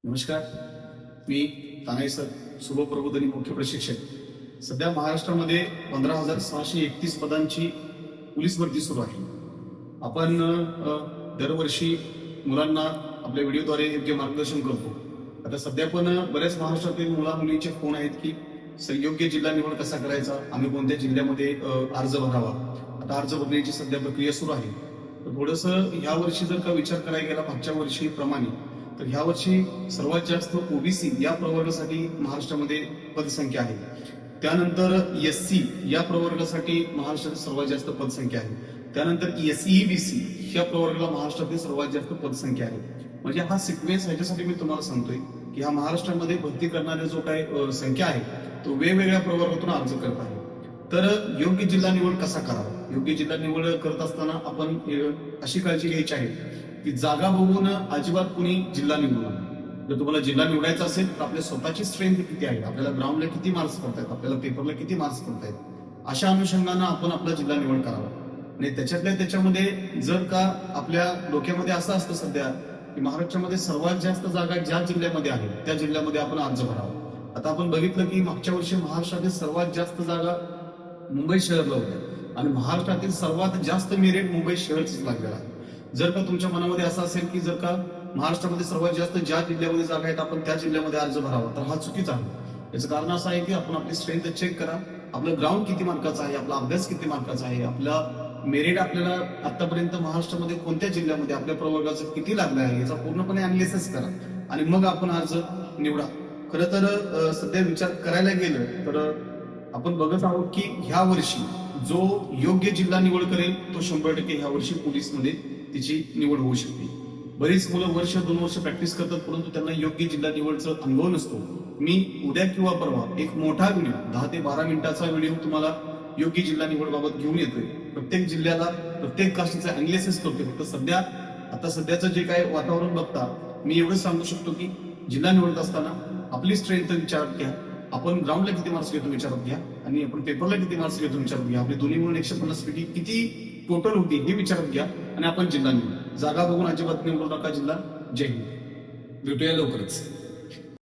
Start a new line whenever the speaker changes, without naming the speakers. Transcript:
नमस्कार. मी तानाई सर, शुभप्रबोधिनी मुख्य प्रशिक्षक. सध्या महाराष्ट्रामध्ये 15,631 पदांची पोलीस भरती सुरू आहे. आपण दरवर्षी मुलांना आपल्या व्हिडिओद्वारे योग्य मार्गदर्शन करतो. आता सध्या पण बऱ्याच महाराष्ट्रातील मुला मुलींचे फोन आहेत की योग्य जिल्हा निवड कसा करायचा, आम्ही कोणत्या जिल्ह्यामध्ये अर्ज भरावा. आता अर्ज भरण्याची सध्या प्रक्रिया सुरू आहे. तर थोडंसं ह्या वर्षी जर का विचार करायला गेला मागच्या वर्षीप्रमाणे, तर ह्या वर्षी सर्वात जास्त ओबीसी या प्रवर्गासाठी महाराष्ट्रामध्ये पदसंख्या आहे. त्यानंतर एससी या प्रवर्गासाठी महाराष्ट्रातील सर्वात जास्त पदसंख्या आहे. त्यानंतर एसईबीसी या प्रवर्गाला महाराष्ट्रातील सर्वात जास्त पदसंख्या आहे. म्हणजे हा सिक्वेन्स ह्याच्यासाठी मी तुम्हाला सांगतोय की हा महाराष्ट्रामध्ये भरती करणारे जो काही संख्या आहे तो वेगवेगळ्या प्रवर्गातून अर्ज करत आहे. तर योग्य जिल्हा निवड कसा करावा, योग्य जिल्हा निवड करत असताना आपण अशी काळजी घ्यायची आहे की जागा बघून अजिबात कुणी जिल्हा निवडू नये. जर तुम्हाला जिल्हा निवडायचा असेल तर आपल्या स्वतःची स्ट्रेंथ किती आहे, आपल्याला ग्राउंडला किती मार्क्स पडतायत, आपल्याला पेपरला किती मार्क्स पडतायत, अशा अनुषंगानं आपण आपला जिल्हा निवड करावा. आणि त्याच्यामध्ये जर का आपल्या डोक्यामध्ये असं असतं सध्या की महाराष्ट्रामध्ये सर्वात जास्त जागा ज्या जिल्ह्यामध्ये आहेत त्या जिल्ह्यामध्ये आपण अर्ज भरावा. आता आपण बघितलं की मागच्या वर्षी महाराष्ट्रातील सर्वात जास्त जागा मुंबई शहरला होत्या आणि महाराष्ट्रातील सर्वात जास्त मेरिट मुंबई शहरच लागलेला आहे. जर का तुमच्या मनामध्ये असं असेल की जर का महाराष्ट्रामध्ये सर्वात जास्त ज्या जिल्ह्यामध्ये जागा आहेत आपण त्या जिल्ह्यामध्ये अर्ज भरावा, तर हा चुकीचा आहे. याचं कारण असं आहे की आपण आपली स्ट्रेंथ चेक करा, आपलं ग्राउंड किती मार्काचा आहे, आपला अभ्यास किती मार्काचा आहे, आपला मेरिट आपल्याला आतापर्यंत महाराष्ट्रामध्ये कोणत्या जिल्ह्यामध्ये आपल्या प्रवर्गाचं किती लागलं आहे याचा पूर्णपणे अनालिसिस करा आणि मग आपण अर्ज निवडा. खरं तर सध्या विचार करायला गेलं तर आपण बघत आहोत की ह्या वर्षी जो योग्य जिल्हा निवड करेल तो 100% ह्या वर्षी पोलीसमध्ये तिची निवड होऊ शकते. बरीच मुलं वर्ष 2 वर्ष प्रॅक्टिस करतात परंतु त्यांना योग्य जिल्हा निवडचा अनुभव नसतो. मी उद्या किंवा परवा एक मोठा व्हिडिओ 10 ते 12 मिनिटाचा व्हिडिओ तुम्हाला योग्य जिल्हा निवड बाबत घेऊन येतोय. प्रत्येक जिल्ह्याला प्रत्येक कास्टचं अनालिसिस करतोय. फक्त आता सध्याचं जे काय वातावरण बघता मी एवढंच सांगू शकतो की जिल्हा निवडत असताना आपली स्ट्रेंथ विचारात घ्या, आपण ग्राउंडला किती मार्क्स घेतो विचारात घ्या आणि आपण पेपरला किती मार्क्स घेतो विचारात घ्या, आपली दोन्ही मिळून 150 पैकी किती टोटल होती हे विचारात घ्या आणि आपण जिल्हा निवडू. जागा बघून अजिबात निवडू नका जिल्हा. जय हिंद.
भेटूया लवकरच.